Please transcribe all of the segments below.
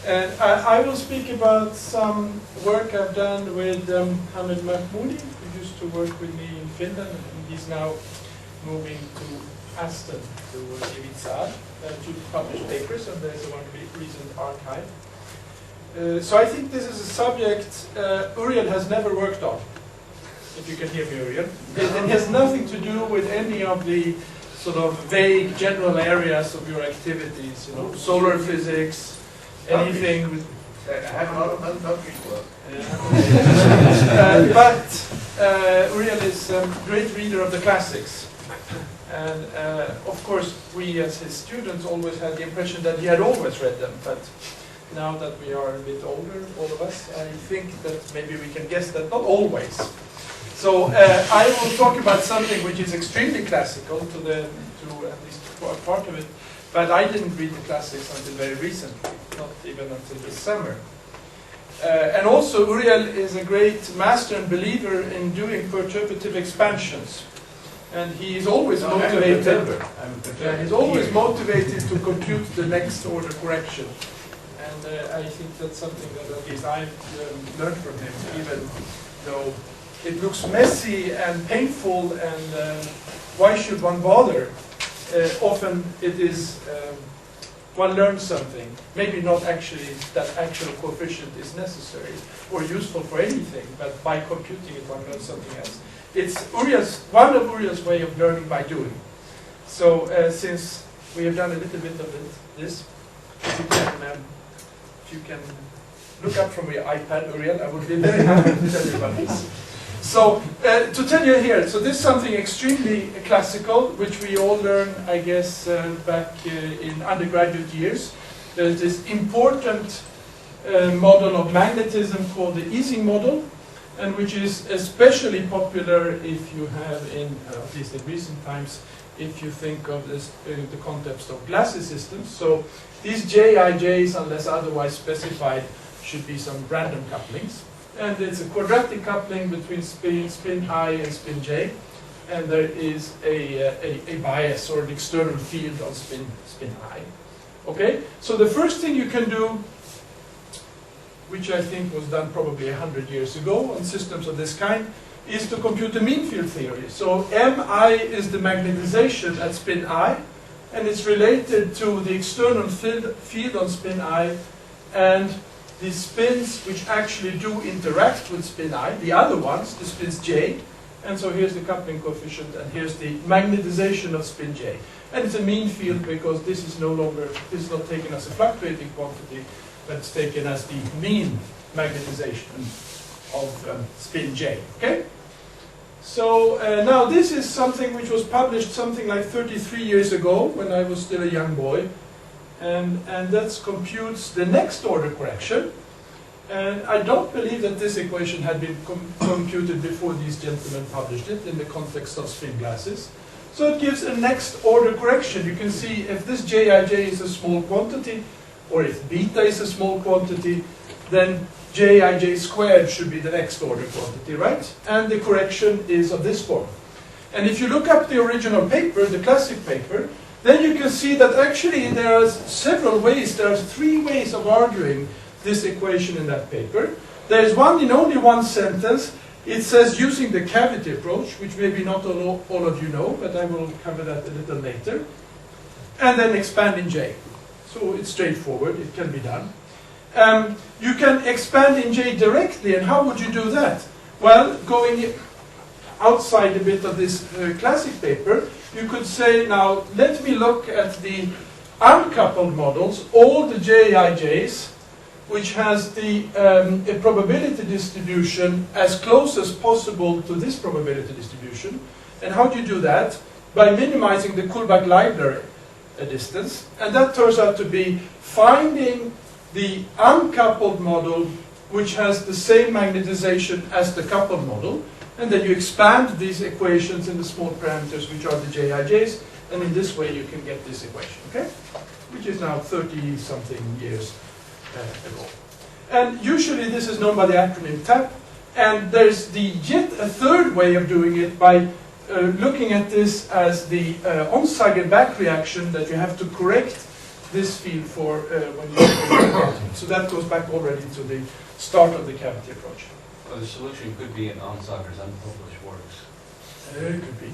And I will speak about some work I've done with Hamid Mahmoudi, who used to work with me in Finland, and he's now moving to Aston to give it to publish papers, and there's one recent archive. So I think this is a subject Uriel has never worked on, if you can hear me, Uriel. It has nothing to do with any of the sort of vague general areas of your activities, you know, solar physics, anything with... I have a lot of unconscious work. But Uriel is a great reader of the classics. And of course, we as his students always had the impression that he had always read them. But now that we are a bit older, all of us, I think that maybe we can guess that not always. So I will talk about something which is extremely classical to at least part of it. But I didn't read the classics until very recently, not even until this summer. And also, Uriel is a great master and believer in doing perturbative expansions. And he is always motivated. He's always motivated to compute the next order correction. And I think that's something that at least I've learned from him, even though it looks messy and painful, and why should one bother? Often it is, one learns something, maybe not actually that actual coefficient is necessary or useful for anything, but by computing it one learns something else. It's one of Uriel's way of learning by doing. So since we have done a little bit of this, if you can look up from your iPad, Uriel, I would be very happy to tell you about this. So, to tell you here, so this is something extremely classical, which we all learn, I guess, back in undergraduate years. There's this important model of magnetism called the Ising model, and which is especially popular if you have, at least in recent times, if you think of this, the context of glassy systems. So these JIJs, unless otherwise specified, should be some random couplings. And it's a quadratic coupling between spin I and spin j, and there is a bias or an external field on spin I. Okay, so the first thing you can do, which I think was done probably 100 years ago on systems of this kind, is to compute the mean field theory. So Mi is the magnetization at spin I, and it's related to the external field on spin I, and the spins which actually do interact with spin I, the other ones, the spins j, and so here's the coupling coefficient, and here's the magnetization of spin j. And it's a mean field because this is not taken as a fluctuating quantity, but it's taken as the mean magnetization of spin j, okay? So now this is something which was published something like 33 years ago, when I was still a young boy. And that computes the next order correction. And I don't believe that this equation had been computed before these gentlemen published it in the context of spin glasses. So it gives a next order correction. You can see if this Jij is a small quantity, or if beta is a small quantity, then Jij squared should be the next order quantity, right? And the correction is of this form. And if you look up the original paper, the classic paper, then you can see that actually there are several ways, there are 3 ways of arguing this equation in that paper. There is one in only one sentence. It says using the cavity approach, which maybe not all of you know, but I will cover that a little later. And then expand in J. So it's straightforward, it can be done. You can expand in J directly, and how would you do that? Well, going outside a bit of this classic paper, you could say, now, let me look at the uncoupled models, all the Jijs, which has the a probability distribution as close as possible to this probability distribution. And how do you do that? By minimizing the Kullback-Leibler distance. And that turns out to be finding the uncoupled model which has the same magnetization as the coupled model. And then you expand these equations in the small parameters, which are the Jijs, and in this way you can get this equation, okay? Which is now 30-something years ago. And usually this is known by the acronym TAP, and there's yet a third way of doing it by looking at this as the Onsager back reaction that you have to correct this field for when you So that goes back already to the start of the cavity approach. Well, the solution could be in Onsager's unpublished works. It could be.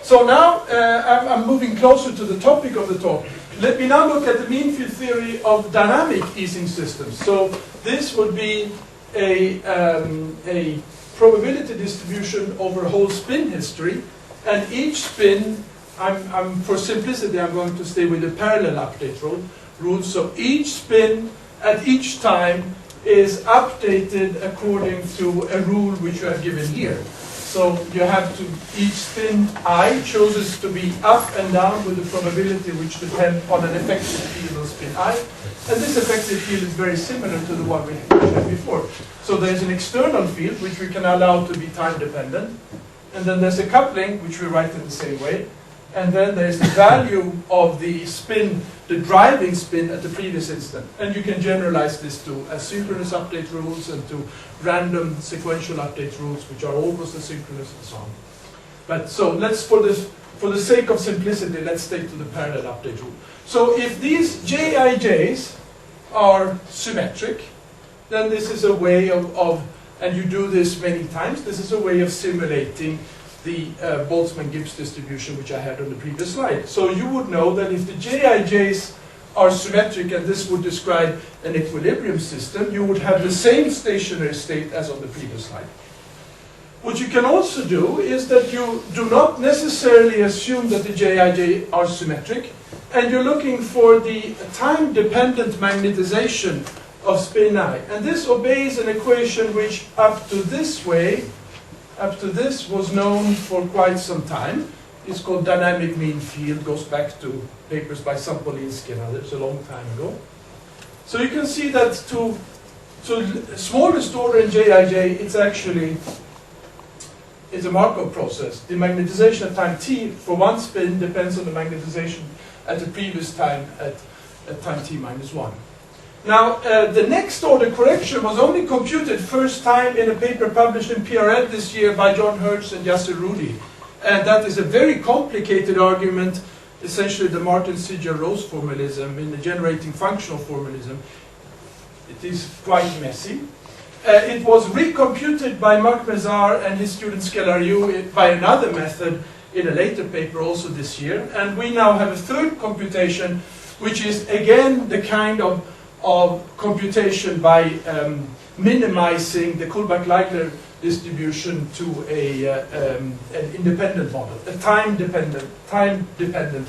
So now I'm moving closer to the topic of the talk. Let me now look at the mean field theory of dynamic easing systems. So this would be a probability distribution over whole spin history, and each spin, for simplicity, I'm going to stay with the parallel update rule. So each spin at each time is updated according to a rule which you have given here. So you have to, each spin I chooses to be up and down with the probability which depend on an effective field of spin I. And this effective field is very similar to the one we had before. So there's an external field which we can allow to be time dependent. And then there's a coupling which we write in the same way. And then there's the value of the spin, the driving spin at the previous instant. And you can generalize this to asynchronous update rules and to random sequential update rules, which are almost asynchronous and so on. But so let's, for the sake of simplicity, let's stay to the parallel update rule. So if these Jij's are symmetric, then this is a way of, and you do this many times, this is a way of simulating the Boltzmann-Gibbs distribution which I had on the previous slide. So you would know that if the Jij's are symmetric, and this would describe an equilibrium system, you would have the same stationary state as on the previous slide. What you can also do is that you do not necessarily assume that the Jij are symmetric, and you're looking for the time-dependent magnetization of spin I. And this obeys an equation which up to this was known for quite some time. It's called dynamic mean field, goes back to papers by Sampolinsky and others a long time ago. So you can see that to smallest order in Jij, it's a Markov process. The magnetization at time t for one spin depends on the magnetization at the previous time at time t minus 1. Now, the next order correction was only computed first time in a paper published in PRL this year by John Hertz and Yasser Rudi. And that is a very complicated argument, essentially the Martin-Sidger-Rose formalism in the generating functional formalism. It is quite messy. It was recomputed by Marc Mézard and his student Scelariu by another method in a later paper also this year. And we now have a third computation, which is again the kind of computation by minimizing the Kullback-Leibler distribution to an independent model, a time-dependent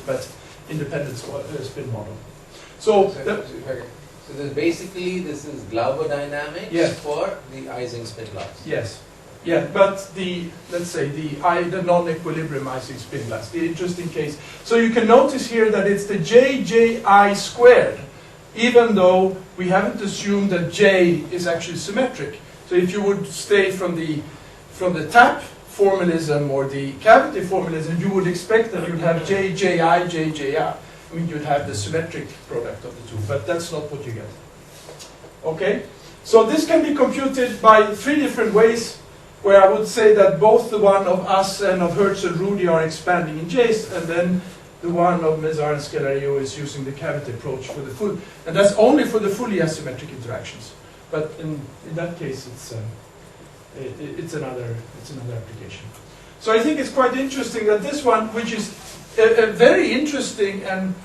but independent spin model. So basically this is Glauber dynamics for the Ising spin glass. Yes. Yeah, but let's say the non-equilibrium Ising spin glass, the interesting case. So you can notice here that it's the Jji squared, even though we haven't assumed that J is actually symmetric. So if you would stay from the tap formalism or the cavity formalism, you would expect that you'd have Jji, Jji. I mean, you'd have the symmetric product of the two, but that's not what you get. Okay? So this can be computed by 3 different ways, where I would say that both the one of us and of Hertz and Rudi are expanding in J's, and then the one of Mézard and Scelariu is using the cavity approach for the full, and that's only for the fully asymmetric interactions. But in that case, it's another application. So I think it's quite interesting that this one, which is a very interesting and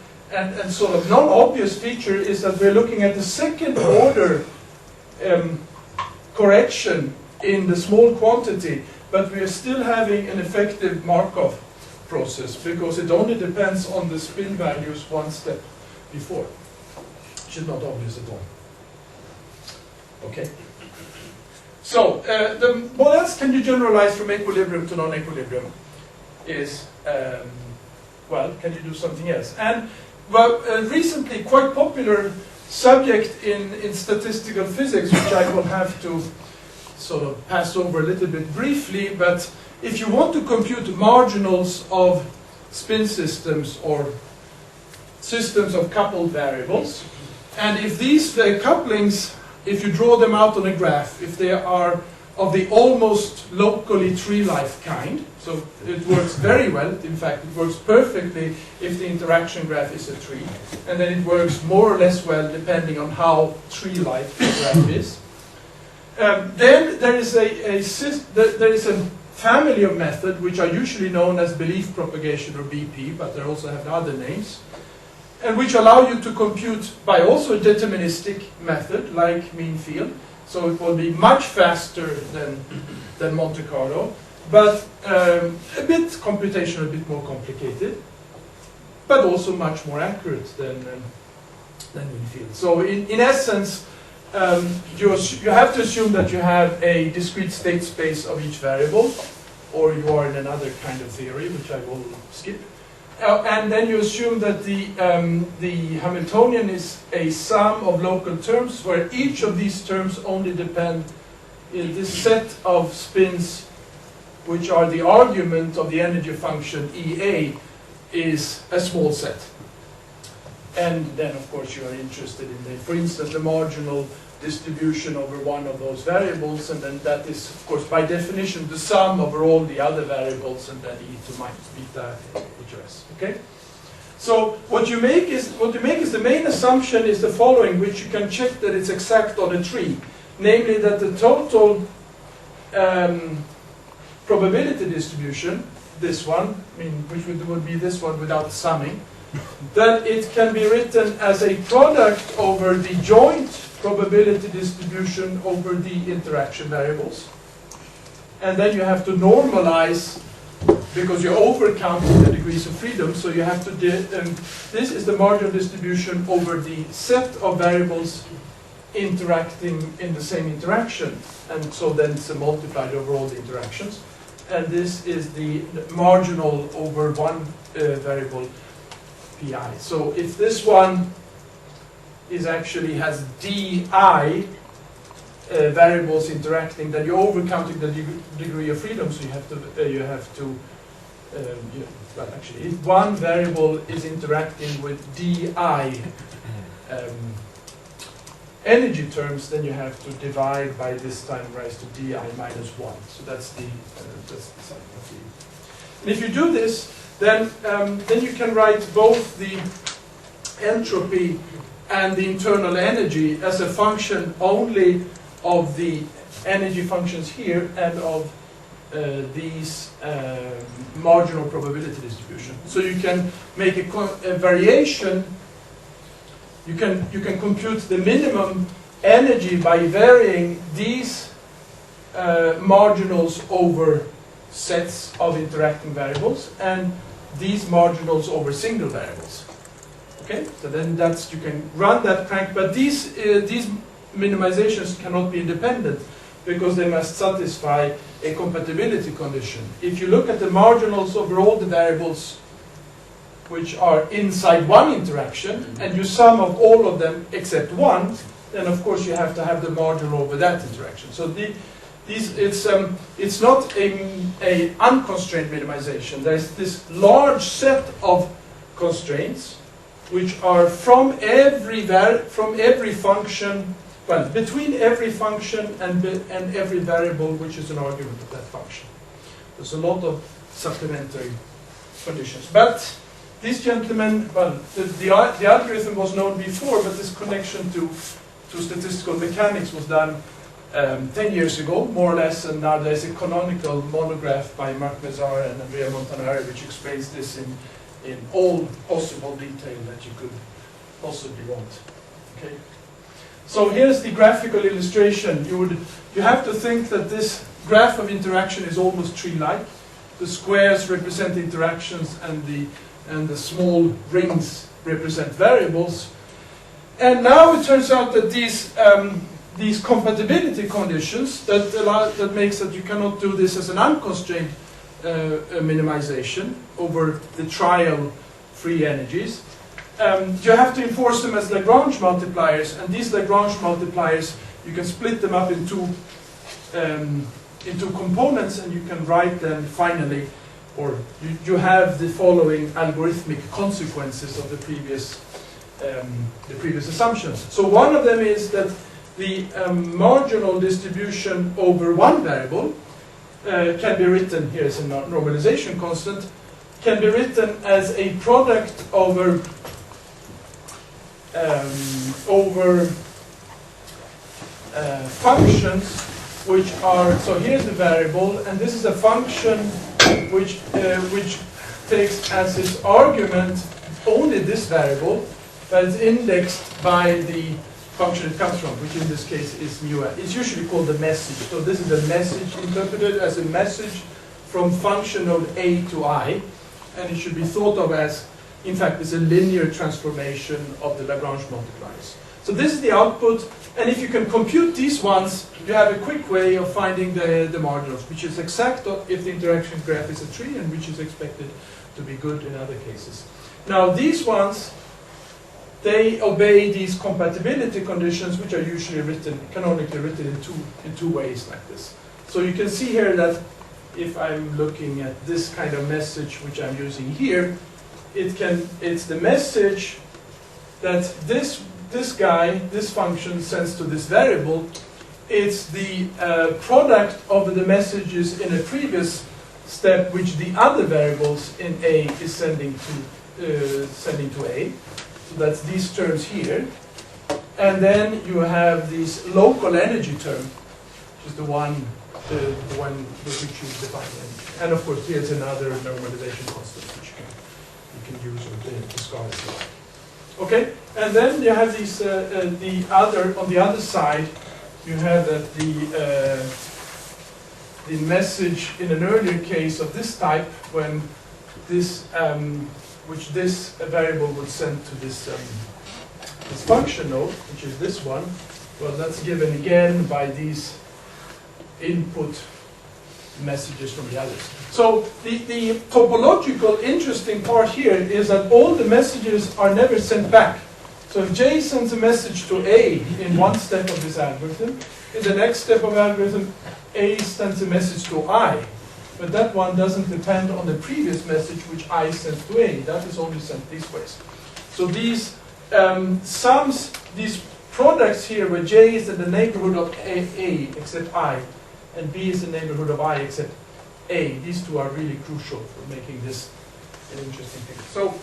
sort of non-obvious feature, is that we're looking at the second order correction in the small quantity, but we are still having an effective Markov process because it only depends on the spin values one step before. Which is not obvious at all. Okay. So, what else can you generalize from equilibrium to non-equilibrium? Is, well, can you do something else? And, well, recently quite popular subject in statistical physics, which I will have to sort of pass over a little bit briefly, but if you want to compute marginals of spin systems or systems of coupled variables, and if these couplings, if you draw them out on a graph, if they are of the almost locally tree-like kind. So it works very well. In fact, it works perfectly if the interaction graph is a tree. And then it works more or less well depending on how tree-like the graph is. Then there is a family of methods which are usually known as belief propagation or BP, but they also have other names, and which allow you to compute by also a deterministic method like mean field. So it will be much faster than Monte Carlo, but a bit computational, a bit more complicated, but also much more accurate than mean field. So in essence, you have to assume that you have a discrete state space of each variable, or you are in another kind of theory, which I will skip. And then you assume that the Hamiltonian is a sum of local terms, where each of these terms only depend in this set of spins, which are the argument of the energy function EA, is a small set. And then, of course, you are interested in, for instance, the marginal distribution over one of those variables, and then that is, of course, by definition, the sum over all the other variables, and then e to minus beta HOS. Okay. So what you make is the main assumption is the following, which you can check that it's exact on a tree, namely that the total probability distribution, this one, I mean, which would be this one without summing, that it can be written as a product over the joint probability distribution over the interaction variables. And then you have to normalize, because you're overcounting the degrees of freedom, so you have to, this is the marginal distribution over the set of variables interacting in the same interaction. And so then it's multiplied over all the interactions. And this is the marginal over one variable pi. So if this one actually has di variables interacting, then you're overcounting the degree of freedom. So you have to well, actually, if one variable is interacting with di energy terms, then you have to divide by this time raised to di minus 1. So that's the sign of the. And if you do this, then you can write both the entropy and the internal energy as a function only of the energy functions here and of these marginal probability distribution. So you can make a variation. You can compute the minimum energy by varying these marginals over sets of interacting variables and these marginals over single variables. Okay, so then you can run that crank, but these minimizations cannot be independent because they must satisfy a compatibility condition. If you look at the marginals over all the variables which are inside one interaction, and you sum of all of them except one, then of course you have to have the marginal over that interaction. So it's not a unconstrained minimization. There's this large set of constraints which are from every function, well, between every function and every variable which is an argument of that function. There's a lot of supplementary conditions. But these gentlemen, well, the algorithm was known before, but this connection to statistical mechanics was done 10 years ago, more or less, and now there's a canonical monograph by Marc Mézard and Andrea Montanari which explains this in all possible detail that you could possibly want. Okay. So here's the graphical illustration. You have to think that this graph of interaction is almost tree-like. The squares represent interactions and the small rings represent variables. And now it turns out that these compatibility conditions that makes that you cannot do this as an unconstrained minimization over the trial free energies. You have to enforce them as Lagrange multipliers, and these Lagrange multipliers, you can split them up into components, and you can write them finally, or you have the following algorithmic consequences of the previous assumptions. So one of them is that the marginal distribution over one variable can be written, here is a normalization constant, can be written as a product over functions which are, so here's the variable, and this is a function which takes as its argument only this variable, but it's indexed by the function it comes from, which in this case is mu. It's usually called the message. So this is the message interpreted as a message from function node A to I, and it should be thought of as, in fact, it's a linear transformation of the Lagrange multipliers. So this is the output, and if you can compute these ones, you have a quick way of finding the marginals, which is exact if the interaction graph is a tree, and which is expected to be good in other cases. Now these ones, they obey these compatibility conditions, which are usually written, canonically written in two ways like this. So you can see here that if I'm looking at this kind of message, which I'm using here, it's the message that this function sends to this variable. It's the product of the messages in a previous step, which the other variables in A is sending to A. So that's these terms here. And then you have this local energy term, which is the one with which you define energy. And of course, here's another normalization constant, which you can use or discard as well. Okay, and then you have these on the other side, you have that the message in an earlier case of this type, when this this variable would send to this function node, which is this one. Well, that's given again by these input messages from the others. So the topological interesting part here is that all the messages are never sent back. So if J sends a message to A in one step of this algorithm, in the next step of algorithm, A sends a message to I. But that one doesn't depend on the previous message which I sent to A. That is only sent these ways. So these sums, these products here where J is in the neighborhood of A except I, and B is the neighborhood of I except A. These two are really crucial for making this an interesting thing. So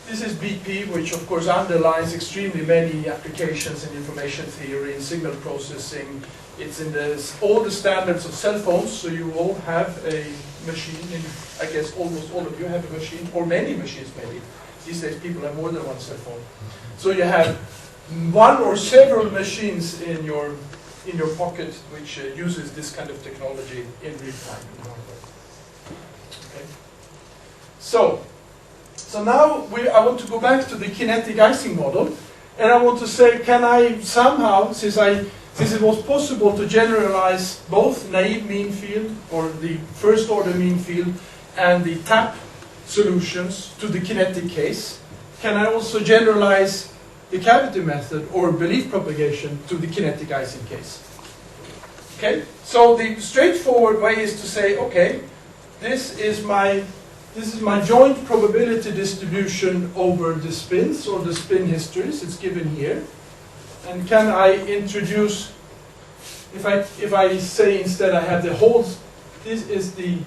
this is BP, which of course underlies extremely many applications in information theory and signal processing. It's in all the standards of cell phones, so you all have a machine, and I guess almost all of you have a machine, or many machines maybe. These days people have more than one cell phone. So you have one or several machines in your pocket which uses this kind of technology in real time. Okay. So now I want to go back to the kinetic Ising model, and I want to say, can I somehow, since it was possible to generalize both naive mean field, or the first order mean field, and the tap solutions to the kinetic case, can I also generalize the cavity method or belief propagation to the kinetic Ising case? Okay, so the straightforward way is to say, okay, this is my joint probability distribution over the spins or the spin histories. It's given here. And can I introduce, if I say instead I have the whole, this is the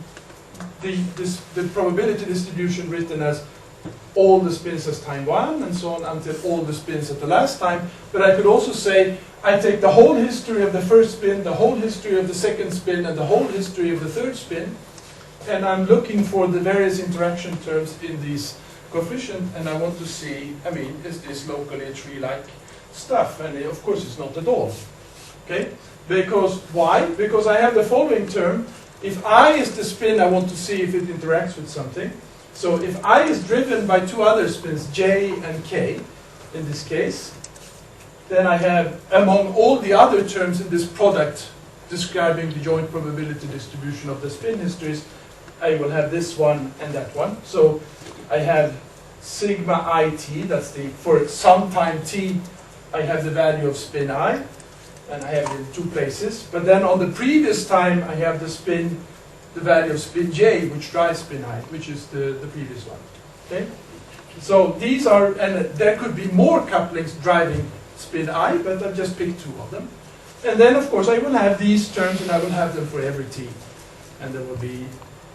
probability distribution written as all the spins as time 1 and so on until all the spins at the last time. But I could also say I take the whole history of the first spin, the whole history of the second spin, and the whole history of the third spin, and I'm looking for the various interaction terms in these coefficients, and I want to see, is this locally a tree-like stuff? And of course it's not at all. Okay? Because why? Because I have the following term. If I is the spin, I want to see if it interacts with something. So if I is driven by two other spins, J and K, in this case, then I have, among all the other terms in this product describing the joint probability distribution of the spin histories, I will have this one and that one. So I have sigma IT, that's for some time t, I have the value of spin I, and I have it in two places. But then on the previous time, I have the value of spin j, which drives spin I, which is the previous one. Okay? So these are, and there could be more couplings driving spin I, but I've just picked two of them. And then, of course, I will have these terms, and I will have them for every t. And there will be,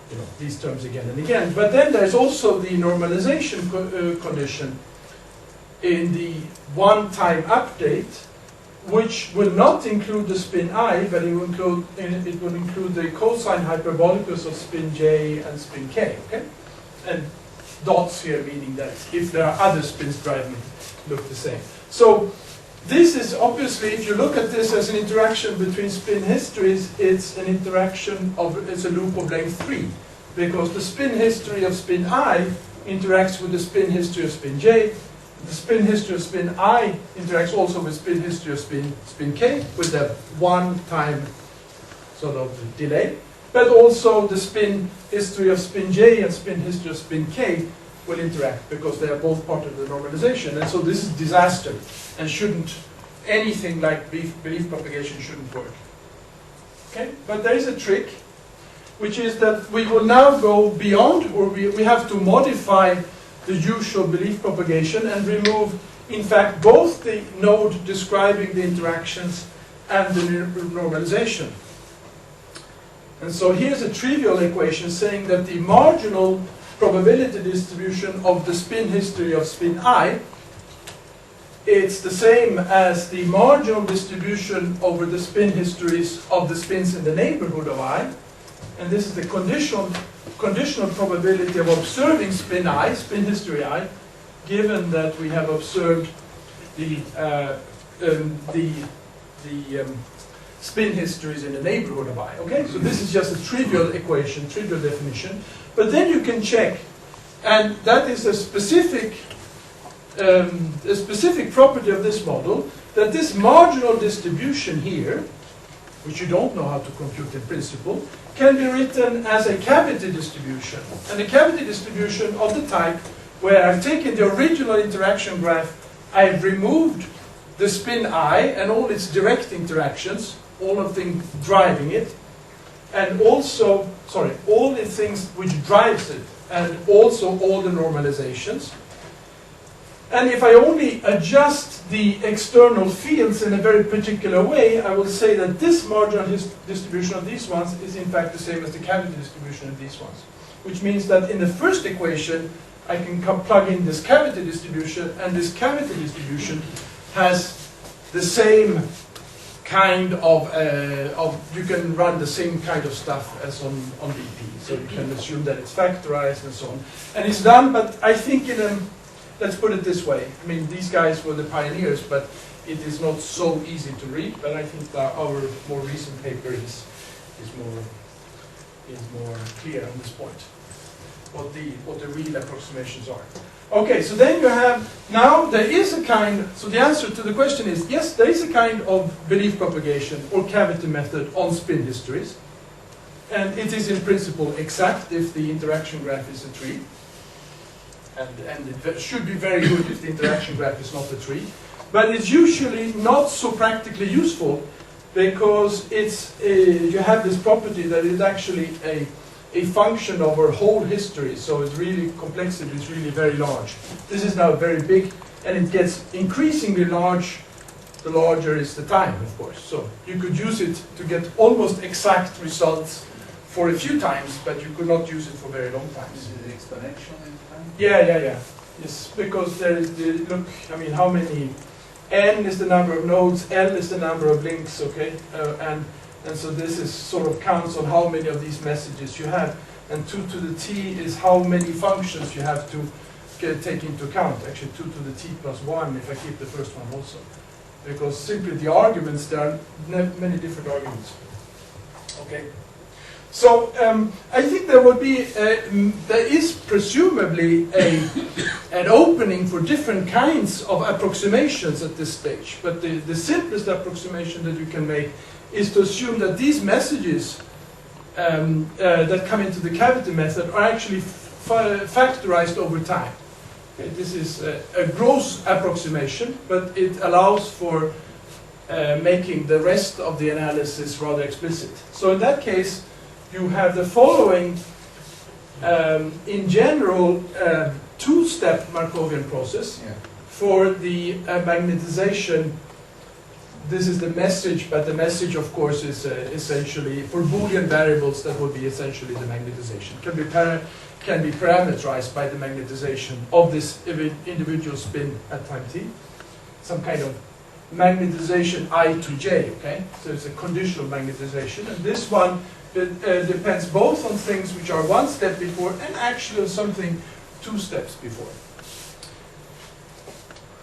you know, these terms again and again. But then there's also the normalization condition in the one-time update, which will not include the spin I, but it will include the cosine hyperbolicus of spin j and spin k. Okay, and dots here meaning that if there are other spins driving, it look the same. So this is obviously, if you look at this as an interaction between spin histories, it's an interaction of, it's a loop of length 3, because the spin history of spin I interacts with the spin history of spin j. The spin history of spin I interacts also with spin history of spin k with a one-time sort of delay. But also the spin history of spin j and spin history of spin k will interact because they are both part of the normalization. And so this is disaster and shouldn't, anything like belief propagation shouldn't work. Okay, but there is a trick, which is that we will now go beyond, or we have to modify the usual belief propagation and remove, in fact, both the node describing the interactions and the normalization. And so here's a trivial equation saying that the marginal probability distribution of the spin history of spin I, it's the same as the marginal distribution over the spin histories of the spins in the neighborhood of I. And this is the conditional probability of observing spin I, spin history I, given that we have observed the spin histories in the neighborhood of I. Okay, so this is just a trivial equation, trivial definition. But then you can check, and that is a specific property of this model, that this marginal distribution here, which you don't know how to compute in principle, can be written as a cavity distribution. And a cavity distribution of the type where I've taken the original interaction graph, I've removed the spin I and all its direct interactions, all of things driving it, and also, all the things which drives it, and also all the normalizations. And if I only adjust the external fields in a very particular way, I will say that this marginal distribution of these ones is in fact the same as the cavity distribution of these ones. Which means that in the first equation, I can plug in this cavity distribution, and this cavity distribution has the same kind of, you can run the same kind of stuff as on BP. So you can assume that it's factorized and so on. And it's done, but I think in a, let's put it this way. I mean, these guys were the pioneers, but it is not so easy to read. But I think that our more recent paper is more clear on this point. What the real approximations are. Okay, so then you have, now there is a kind, so the answer to the question is, yes, there is a kind of belief propagation or cavity method on spin histories. And it is in principle exact if the interaction graph is a tree. And it should be very good if the interaction graph is not a tree. But it's usually not so practically useful because it's you have this property that is actually a function of our whole history. So it's really, complexity is really very large. This is now very big, and it gets increasingly large the larger is the time, of course. So you could use it to get almost exact results for a few times, but you could not use it for very long times. Is it exponential in time? Yeah. Yes, because there is the, look, I mean, how many, n is the number of nodes, l is the number of links, okay? And so this is sort of counts on how many of these messages you have. And 2 to the t is how many functions you have to take into account. Actually 2 to the t plus 1 if I keep the first one also. Because simply the arguments, there are many different arguments. Okay. So I think there would be, there is presumably an opening for different kinds of approximations at this stage. But the simplest approximation that you can make is to assume that these messages that come into the cavity method are actually factorized over time. Okay, this is a gross approximation, but it allows for making the rest of the analysis rather explicit. So in that case, you have the following, in general, two-step Markovian process. Yeah. for the magnetization, this is the message, but the message, of course, is essentially, for Boolean variables, that would be essentially the magnetization. Can be parameterized by the magnetization of this individual spin at time t. Some kind of magnetization I to j, okay? So it's a conditional magnetization. And this one depends both on things which are one step before and actually on something 2 steps before.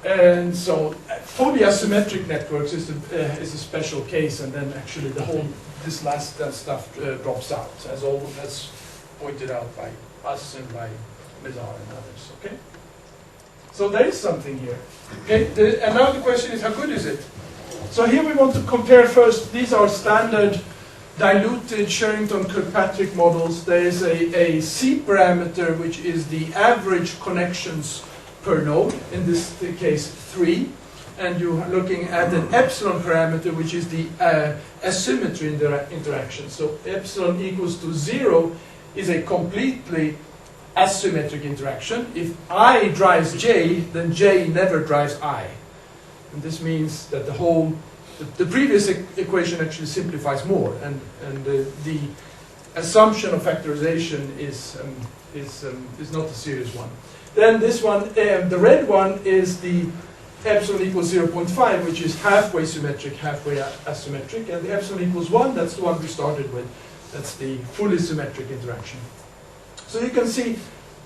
And so fully asymmetric networks is a special case, and then actually the whole, this last stuff drops out, as all that's pointed out by us and by Mizar and others, okay? So there is something here. Okay, and now the question is, how good is it? So here we want to compare first, these are standard diluted Sherrington-Kirkpatrick models. There is a C parameter, which is the average connections per node, in this case 3, and you're looking at an epsilon parameter, which is the asymmetry interaction. So epsilon equals to 0 is a completely asymmetric interaction. If I drives j, then j never drives I. And this means that the previous equation actually simplifies more, and the assumption of factorization is not a serious one. Then this one, the red one is the epsilon equals 0.5, which is halfway symmetric, halfway asymmetric, and the epsilon equals 1, that's the one we started with. That's the fully symmetric interaction. So you can see,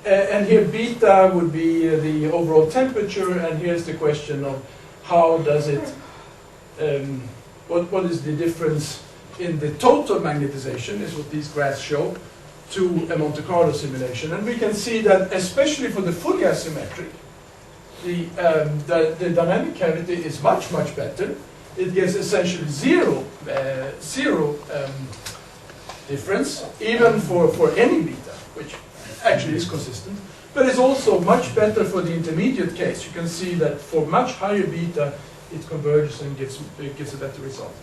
and here beta would be the overall temperature, and here's the question of how does it, what is the difference in the total magnetization, is what these graphs show, to a Monte Carlo simulation. And we can see that, especially for the fully asymmetric, the dynamic cavity is much, much better. It gives essentially zero difference, even for any beta, which actually is consistent. But it's also much better for the intermediate case. You can see that for much higher beta, it converges and gives a better result.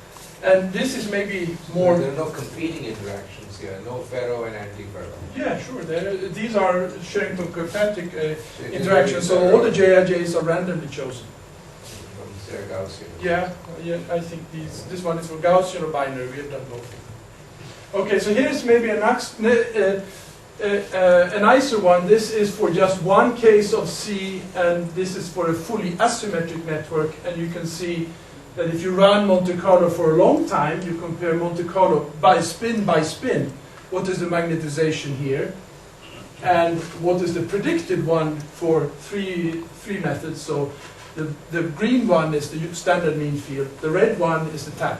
And this is maybe more... There are no competing interactions here, no ferro and anti-ferro. Yeah, sure. These are Sherrington-Kirkpatrick interactions, so all the JIJs are randomly chosen. They're Gaussian. Yeah, I think this one is for Gaussian or binary. We have done both. Okay, so here's maybe an nicer one. This is for just one case of C, and this is for a fully asymmetric network. And you can see that if you run Monte Carlo for a long time, you compare Monte Carlo by spin, what is the magnetization here, and what is the predicted one for three methods. So the green one is the standard mean field, the red one is the tap,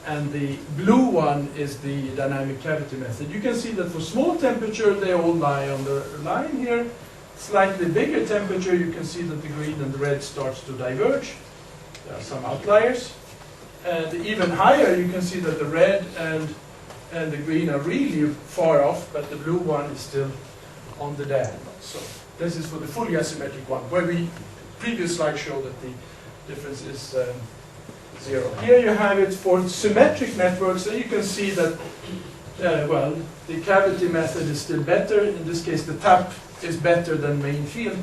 and the blue one is the dynamic cavity method. You can see that for small temperature, they all lie on the line here. Slightly bigger temperature, you can see that the green and the red starts to diverge. There are some outliers. And even higher, you can see that the red and the green are really far off, but the blue one is still on the diagonal. So this is for the fully asymmetric one, where we previous slide showed that the difference is 0. Here you have it for symmetric networks, and you can see that, well, the cavity method is still better. In this case, the tap is better than main field.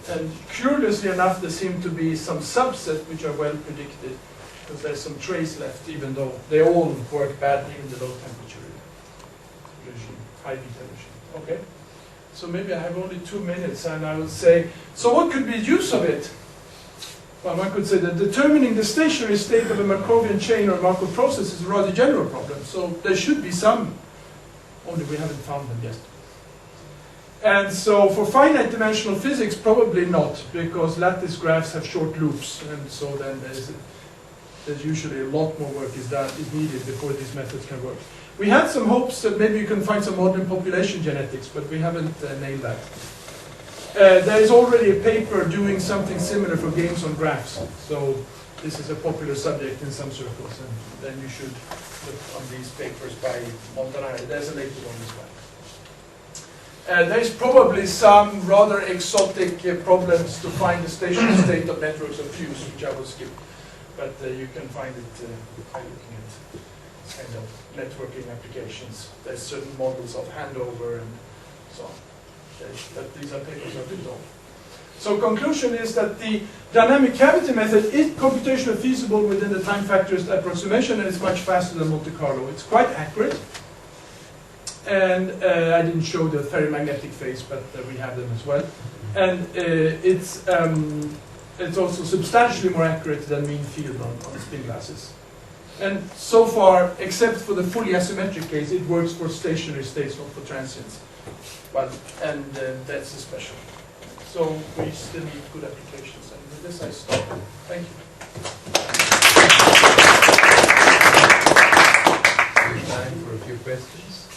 And curiously enough, there seem to be some subsets which are well predicted, because there's some trace left, even though they all work badly in the low temperature regime, high beta regime. Okay? So maybe I have only 2 minutes, and I will say, so what could be the use of it? Well, one could say that determining the stationary state of a Markovian chain or Markov process is a rather general problem. So there should be some, only we haven't found them yet. And so for finite dimensional physics, probably not, because lattice graphs have short loops, and so then there's usually a lot more work is needed before these methods can work. We had some hopes that maybe you can find some modern population genetics, but we haven't nailed that. There is already a paper doing something similar for games on graphs, so this is a popular subject in some circles, and then you should look on these papers by Montanari. There's a later one as well. There's probably some rather exotic problems to find the stationary state of networks of fuse, which I will skip, but you can find it by looking at kind of networking applications. There's certain models of handover and so on. But these are papers are a bit old. So conclusion is that the dynamic cavity method is computationally feasible within the time factorist approximation, and it's much faster than Monte Carlo. It's quite accurate. And I didn't show the ferromagnetic phase, but we have them as well. And it's also substantially more accurate than mean field on spin glasses. And so far, except for the fully asymmetric case, it works for stationary states, not for transients. Well, and that's a special. So we still need good applications. And with this, I stop. Thank you. Time for a few questions.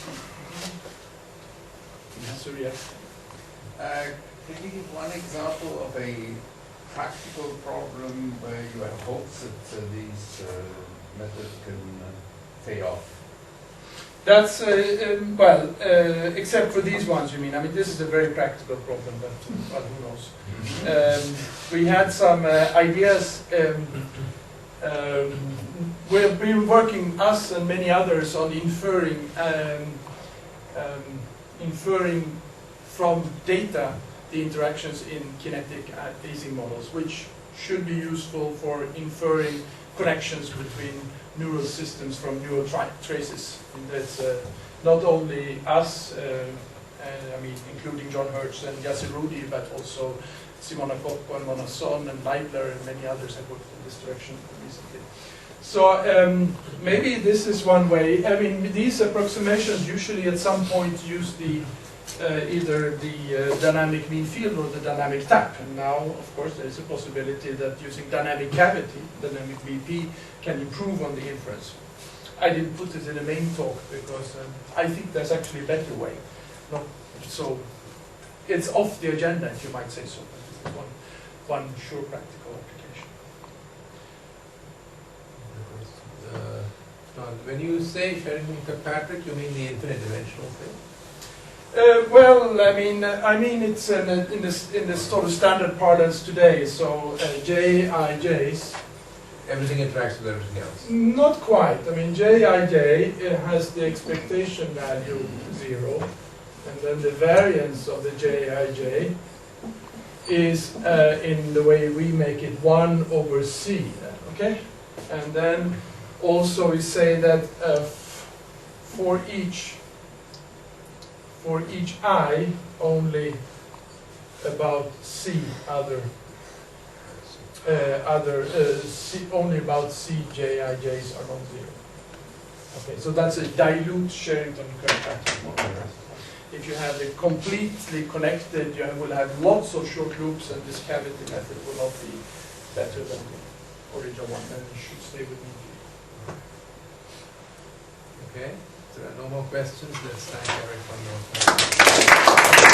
Surya. Can you give one example of a practical problem where you have hopes that these methods can pay off? That's, except for these ones, you mean? I mean, this is a very practical problem, but well, who knows? We had some ideas. We've been working, us and many others, on inferring from data the interactions in kinetic Ising models, which should be useful for inferring connections between neural systems from neural traces. And that's not only us, I mean, including John Hertz and Yasser Rudi, but also Simona Kopko and Mona Son and Leibler and many others have worked in this direction recently. So maybe this is one way. I mean, these approximations usually at some point use the either the dynamic mean field or the dynamic tap. And now, of course, there is a possibility that using dynamic cavity, dynamic VP, can improve on the inference. I didn't put it in the main talk because I think there's actually a better way. Not so it's off the agenda, if you might say so. But this is one sure practical application. When you say Sherrington-Kirkpatrick, you mean the infinite dimensional thing? Well, I mean it's in this sort of standard parlance today. So Jij's. Everything interacts with everything else. Not quite. I mean, Jij has the expectation value 0, and then the variance of the Jij is in the way we make it 1 over c. Okay, and then also we say that for each I, only about C only about C Jij's are non-zero. Okay, so that's a dilute Sherrington-Kirkpatrick model. If you have it completely connected, you will have lots of short loops, and this cavity method will not be better than the original one, and it should stay with me. Okay, if there are no more questions, let's thank everyone.